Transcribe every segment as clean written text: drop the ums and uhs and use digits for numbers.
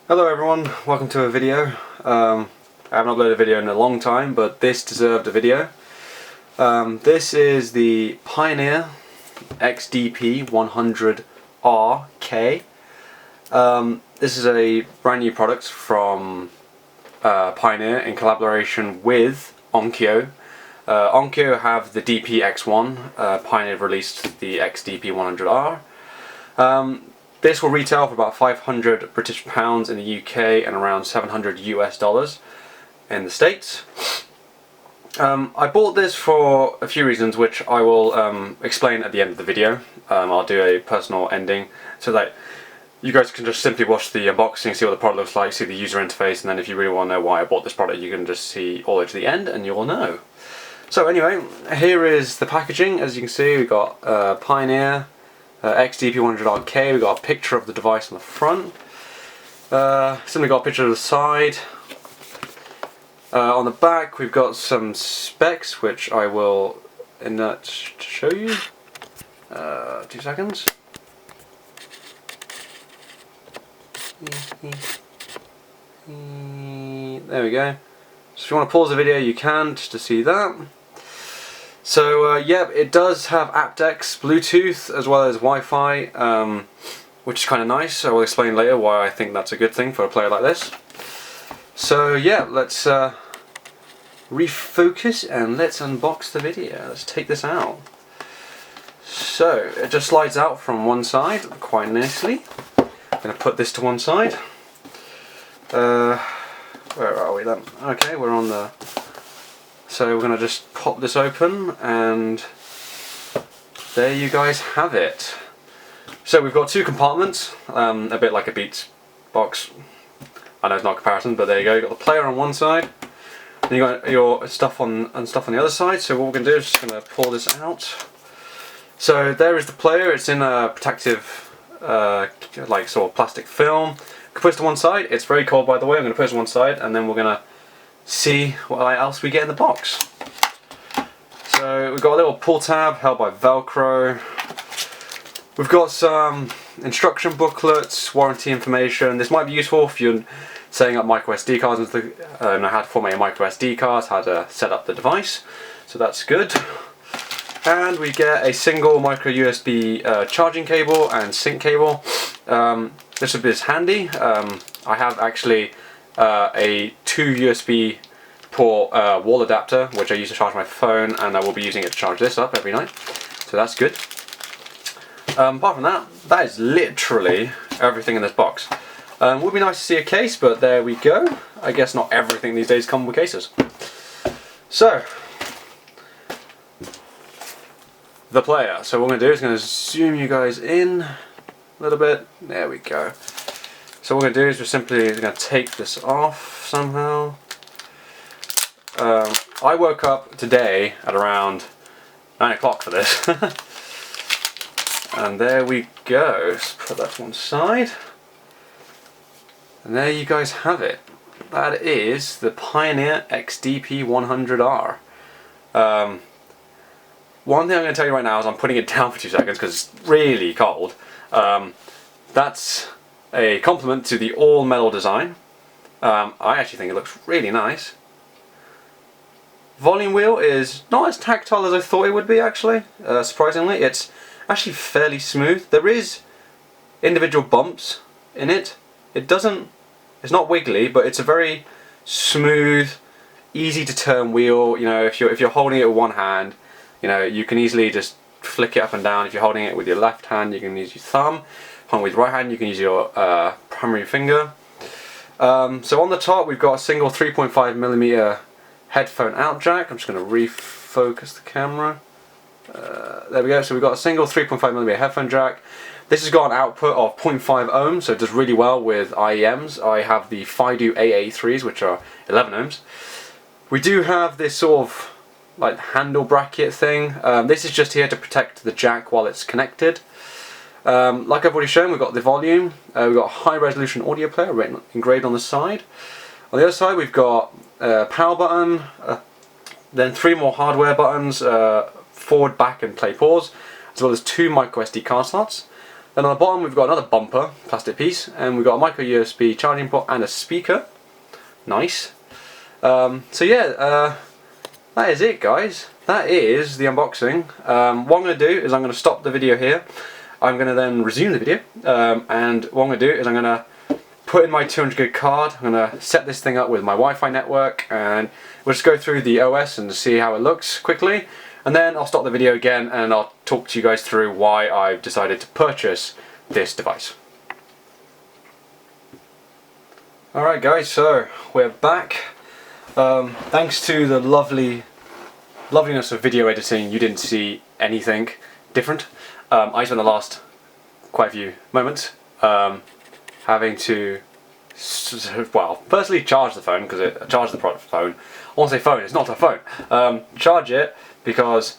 Hello everyone, welcome to a video. I haven't uploaded a video in a long time, but this deserved a video. This is the Pioneer XDP-100R K. This is a brand new product from Pioneer in collaboration with Onkyo. Onkyo have the DP-X1, Pioneer released the XDP-100R. This will retail for about 500 British pounds in the UK and around 700 US dollars in the States. I bought this for a few reasons, which I will explain at the end of the video. I'll do a personal ending so that you guys can just simply watch the unboxing, see what the product looks like, see the user interface, and then if you really want to know why I bought this product, you can just see all the way to the end and you'll know. So anyway, here is the packaging. As you can see, we've got Pioneer XDP-100R K. We've got a picture of the device on the front. Simply got a picture of the side. On the back we've got some specs which I will show you. 2 seconds. There we go. So if you want to pause the video you can, just to see that. So yeah, it does have aptX, Bluetooth, as well as Wi-Fi, which is kind of nice. I will explain later why I think that's a good thing for a player like this. So yeah, let's refocus and let's unbox the video. Let's take this out. So it just slides out from one side quite nicely. I'm going to put this to one side. Where are we then? Okay, we're on the... So we're going to just pop this open and there you guys have it. So we've got 2 compartments, a bit like a Beats box. I know it's not a comparison, but there you go. You've got the player on one side and you've got your stuff on the other side. So what we're going to do is just going to pull this out. So there is the player. It's in a protective like sort of plastic film. You can put it to one side. It's very cold, by the way. I'm going to put it to one side and then we're going to see what else we get in the box. So we've got a little pull tab held by Velcro. We've got some instruction booklets, warranty information. This might be useful if you're setting up micro SD cards and know how to format your micro SD cards, how to set up the device. So that's good. And we get a single micro USB charging cable and sync cable. This would be handy. I have actually a 2 USB port wall adapter which I use to charge my phone, and I will be using it to charge this up every night, so that's good. Apart from that, that is literally everything in this box. Would be nice to see a case, but there we go. I guess not everything these days comes with cases. So the player. So what I'm going to do is going to zoom you guys in a little bit. There we go. So what we're going to do is we're simply going to take this off somehow. I woke up today at around 9 o'clock for this. And there we go. Let's put that to one side. And there you guys have it. That is the Pioneer XDP-100R. One thing I'm going to tell you right now is I'm putting it down for 2 seconds because it's really cold. That's a compliment to the all-metal design. I actually think it looks really nice. Volume wheel is not as tactile as I thought it would be, actually. Surprisingly, it's actually fairly smooth. There is individual bumps in it. It's not wiggly, but it's a very smooth, easy to turn wheel. You know, if you're holding it with one hand, you know, you can easily just flick it up and down. If you're holding it with your left hand, you can use your thumb. With your right hand you can use your primary finger. So on the top we've got a single 3.5mm headphone out jack. I'm just going to refocus the camera. There we go. So we've got a single 3.5mm headphone jack. This has got an output of 0.5 ohms, so it does really well with IEMs. I have the FIDO AA3s, which are 11 ohms. We do have this sort of like handle bracket thing. This is just here to protect the jack while it's connected. Like I've already shown, we've got the volume, we've got a high resolution audio player engraved on the side. On the other side we've got a power button, then 3 more hardware buttons, forward, back and play pause, as well as 2 micro SD card slots. Then on the bottom we've got another bumper, plastic piece, and we've got a micro USB charging port and a speaker. Nice. So yeah, that is it, guys. That is the unboxing. What I'm going to do is I'm going to stop the video here. I'm going to then resume the video, and what I'm going to do is I'm going to put in my 200 gig card. I'm going to set this thing up with my Wi-Fi network, and we'll just go through the OS and see how it looks quickly, and then I'll stop the video again and I'll talk to you guys through why I've decided to purchase this device. Alright guys, so we're back. Thanks to the loveliness of video editing, you didn't see anything different. I spent the last quite a few moments having to, well, firstly charge the phone, because it charged the product phone. I want to say phone, it's not a phone. Charge it because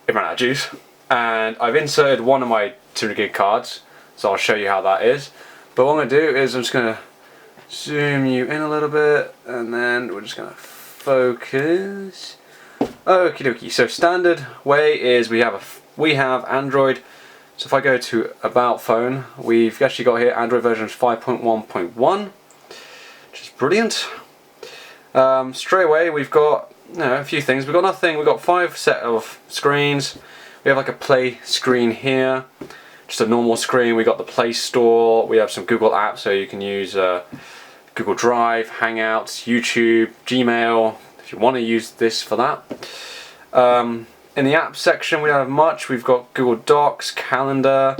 it ran out of juice, and I've inserted one of my 200 gig cards, so I'll show you how that is. But what I'm going to do is I'm just going to zoom you in a little bit, and then we're just going to focus. Okie dokie. So standard way is we have Android. So if I go to About Phone, we've actually got here Android version 5.1.1, which is brilliant. Straight away we've got a few things. We've got nothing. We've got 5 set of screens. We have like a play screen here, just a normal screen. We got the Play Store. We have some Google apps, so you can use Google Drive, Hangouts, YouTube, Gmail, if you want to use this for that. In the app section we don't have much. We've got Google Docs, Calendar,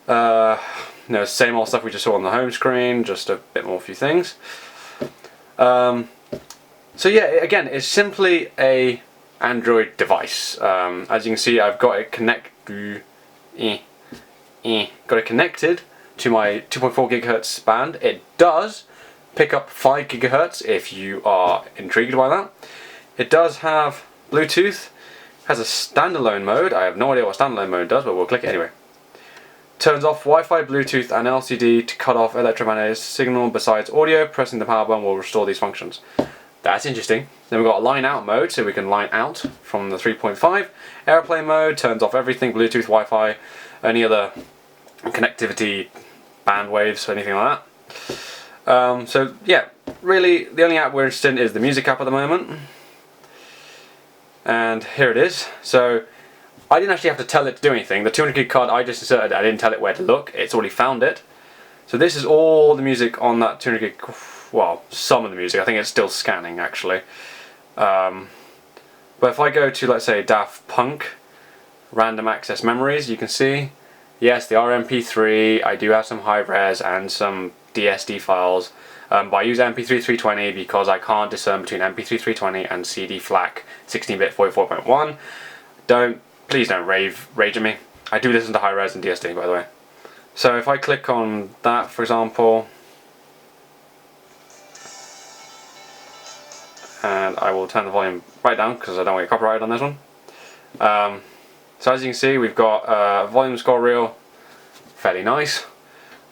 same old stuff we just saw on the home screen, just a bit more, a few things. So yeah, again, it's simply a Android device. As you can see, I've got it connected to my 2.4 gigahertz band. It does pick up 5 gigahertz if you are intrigued by that. It does have Bluetooth, has a standalone mode. I have no idea what standalone mode does, but we'll click it anyway. Turns off Wi-Fi, Bluetooth and LCD to cut off electromagnetic signal besides audio. Pressing the power button will restore these functions. That's interesting. Then we've got a line out mode, so we can line out from the 3.5. Airplane mode turns off everything, Bluetooth, Wi-Fi, any other connectivity, band waves, anything like that. So yeah, really the only app we're interested in is the music app at the moment. And here it is. So I didn't actually have to tell it to do anything. The 200 gig card I just inserted, I didn't tell it where to look. It's already found it. So this is all the music on that 200 gig, well, some of the music. I think it's still scanning actually. But if I go to, let's say, Daft Punk, Random Access Memories, you can see, yes, the RMP3, I do have some high res and some DSD files. But I use MP3 320 because I can't discern between MP3 320 and CD FLAC 16-bit 44.1. Please don't rage at me. I do listen to high res and DSD, by the way. So if I click on that, for example, and I will turn the volume right down because I don't want to get copyrighted on this one. So as you can see, we've got volume score reel, fairly nice.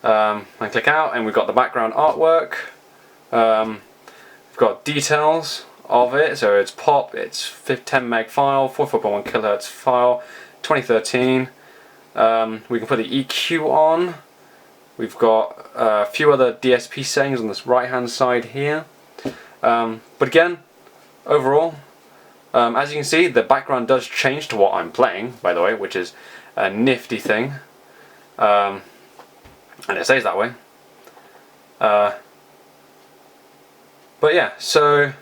And click out, and we've got the background artwork. We've got details of it, so it's pop, it's 10 meg file, 44.1 kilohertz file, 2013. We can put the EQ on. We've got a few other DSP settings on this right hand side here. But again, overall, as you can see, the background does change to what I'm playing, by the way, which is a nifty thing. And it stays that way. But yeah, so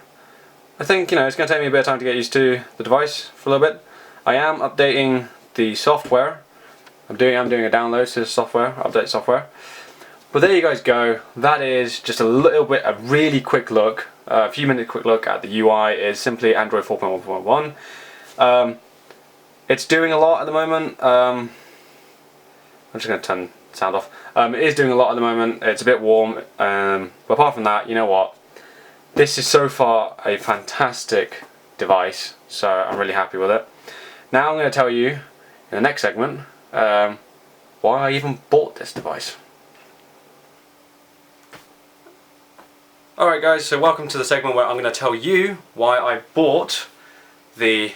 I think it's going to take me a bit of time to get used to the device for a little bit. I am updating the software. I'm doing a download to the software, update software. But there you guys go. That is just a really quick look, a few minute quick look at the UI. Is simply Android 4.1.1. It's doing a lot at the moment. I'm just going to turn sound off. It is doing a lot at the moment. It's a bit warm, but apart from that, you know what? This is so far a fantastic device, so I'm really happy with it. Now I'm going to tell you in the next segment why I even bought this device. Alright guys, so welcome to the segment where I'm going to tell you why I bought the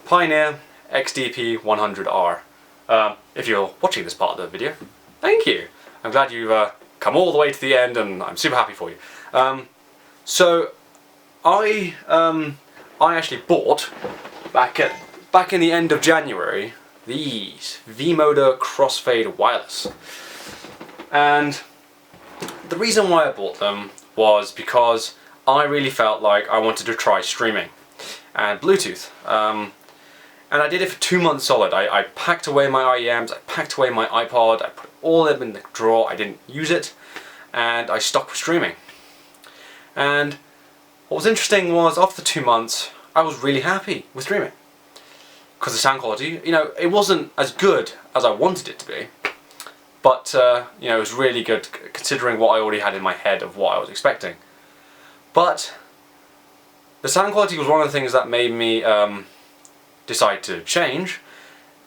Pioneer XDP-100R. If you're watching this part of the video, thank you. I'm glad you've come all the way to the end, and I'm super happy for you. So I actually bought back in the end of January these V-Moda Crossfade Wireless, and the reason why I bought them was because I really felt like I wanted to try streaming and Bluetooth. And I did it for 2 months solid. I packed away my IEMs, I packed away my iPod, I put all of them in the drawer, I didn't use it, and I stopped with streaming. And what was interesting was, after 2 months, I was really happy with streaming. Because the sound quality, you know, it wasn't as good as I wanted it to be, but, you know, it was really good considering what I already had in my head of what I was expecting. But the sound quality was one of the things that made me decide to change,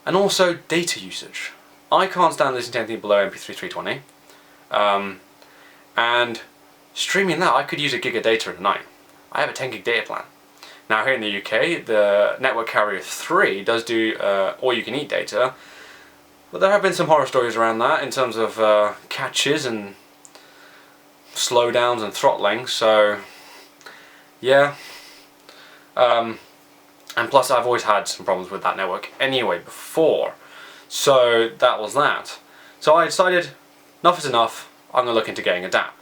and also data usage. I can't stand listening to anything below MP3 320, and streaming that, I could use a gig of data in a night. I have a 10 gig data plan. Now here in the UK, the network carrier 3 does do all-you-can-eat data, but there have been some horror stories around that in terms of catches and slowdowns and throttling, so yeah. And plus I've always had some problems with that network anyway before, so that was that. So I decided, enough is enough, I'm going to look into getting a DAP.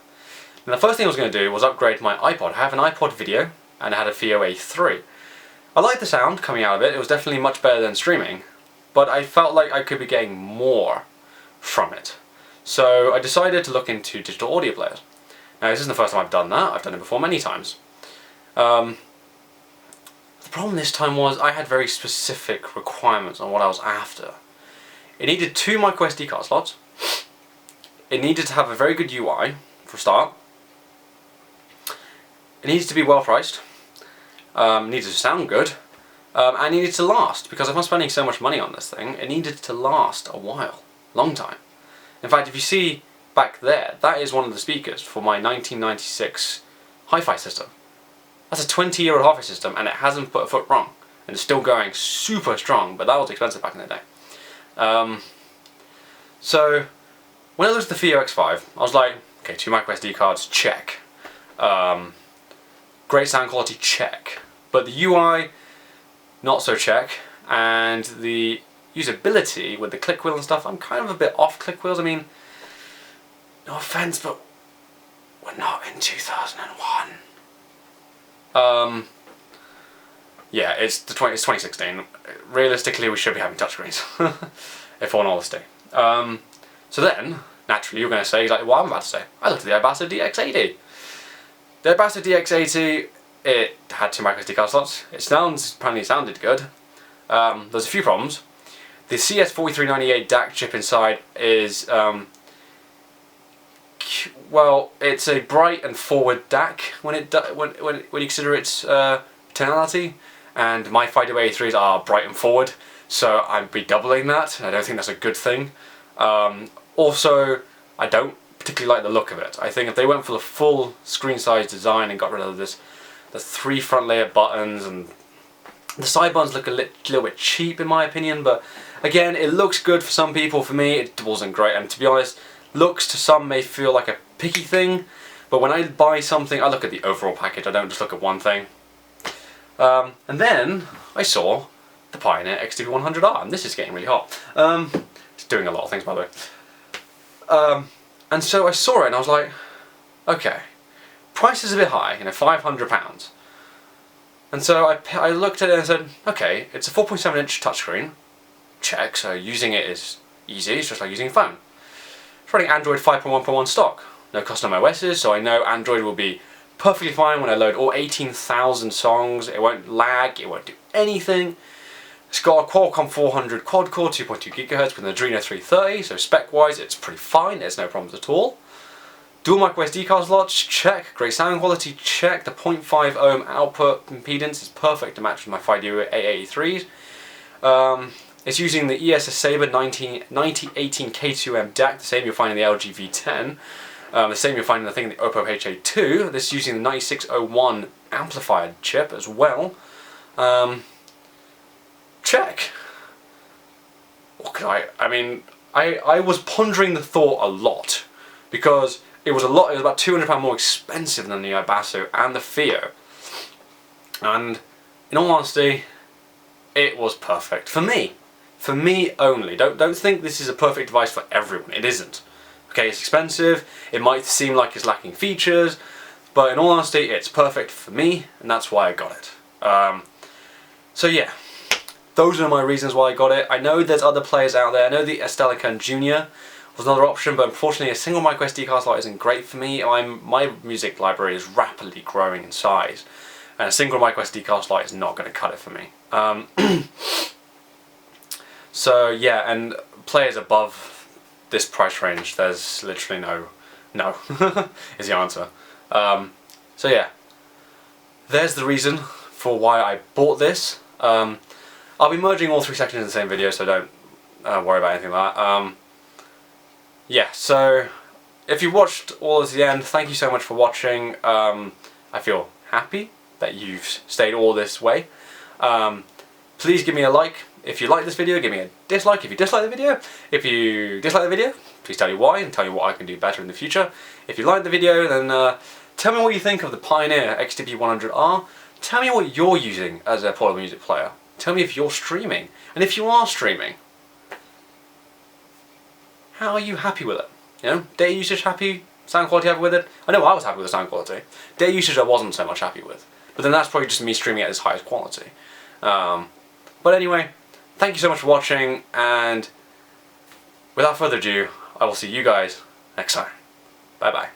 And the first thing I was going to do was upgrade my iPod. I have an iPod Video, and I had a FiO A3. I liked the sound coming out of it, it was definitely much better than streaming, but I felt like I could be getting more from it. So I decided to look into digital audio players. Now this isn't the first time I've done that, I've done it before many times. The problem this time was I had very specific requirements on what I was after. It needed 2 micro SD card slots, it needed to have a very good UI for a start, it needed to be well priced, needed to sound good, and needed to last, because if I'm spending so much money on this thing, it needed to last a while, long time. In fact, if you see back there, that is one of the speakers for my 1996 hi-fi system. That's a 20-year-old hi-fi system, and it hasn't put a foot wrong, and it's still going super strong, but that was expensive back in the day. So when I looked at the FiO X5, I was like, okay, 2 micro SD cards, check. Great sound quality, check. But the UI, not so check, and the usability with the click wheel and stuff, I'm kind of a bit off click wheels. I mean, no offense, but we're not in 2001. Yeah, it's 2016. Realistically, we should be having touchscreens, if all honesty. So then, naturally, you're going to say exactly what I'm about to say. I looked at the Ibasso DX80. The Ibasso DX80, it had 2 micro SD card slots. It apparently sounded good. There's a few problems. The CS4398 DAC chip inside is, well, it's a bright and forward DAC when you consider its tonality, and my FiO A3s are bright and forward, so I'd be doubling that. I don't think that's a good thing. Also, I don't particularly like the look of it. I think if they went for the full screen size design and got rid of the 3 front layer buttons, and the side buttons look a little bit cheap in my opinion, but again, it looks good for some people. For me, it wasn't great, and to be honest, looks to some may feel like a picky thing, but when I buy something, I look at the overall package, I don't just look at one thing. And then I saw the Pioneer XDP-100R, and this is getting really hot. It's doing a lot of things, by the way. And so I saw it and I was like, okay, price is a bit high, you know, £500. And so I looked at it and said, okay, it's a 4.7 inch touchscreen, check, so using it is easy, it's just like using a phone. It's running Android 5.1.1 stock, no custom OSs, so I know Android will be perfectly fine when I load all 18,000 songs, it won't lag, it won't do anything. It's got a Qualcomm 400 quad-core, 2.2 GHz with an Adreno 330, so spec-wise it's pretty fine, there's no problems at all. Dual micro SD card slots, check. Great sound quality, check. The 0.5 ohm output impedance is perfect to match with my FiO A83s. It's using the ESS Saber 9018 K2M DAC, the same you'll find in the LG V10. The same you'll find in the thing in the Oppo HA2. This is using the 9601 amplifier chip as well. Check. what could I mean, I was pondering the thought a lot, because it was about £200 more expensive than the Ibasso and the Fio. And in all honesty, it was perfect for me. For me only. Don't think this is a perfect device for everyone. It isn't. Okay, it's expensive. It might seem like it's lacking features, but in all honesty, it's perfect for me, and that's why I got it. So yeah, those are my reasons why I got it. I know there's other players out there. I know the Estelican Junior was another option, but unfortunately a single micro SD card slot isn't great for me. My music library is rapidly growing in size, and a single micro SD card slot is not going to cut it for me. So yeah, and players above this price range, there's literally no is the answer. So yeah, there's the reason for why I bought this. I'll be merging all 3 sections in the same video, so don't worry about anything like that. Yeah, so if you watched all to the end, thank you so much for watching. I feel happy that you've stayed all this way. Please give me a like if you like this video, give me a dislike if you dislike the video. If you dislike the video, please tell me why and tell me what I can do better in the future. If you like the video, then tell me what you think of the Pioneer XDP-100R. Tell me what you're using as a portable music player. Tell me if you're streaming. And if you are streaming, how are you happy with it? You know, data usage happy, sound quality happy with it? I know I was happy with the sound quality. Data usage I wasn't so much happy with. But then that's probably just me streaming at its highest quality. But anyway, thank you so much for watching, and without further ado, I will see you guys next time. Bye bye.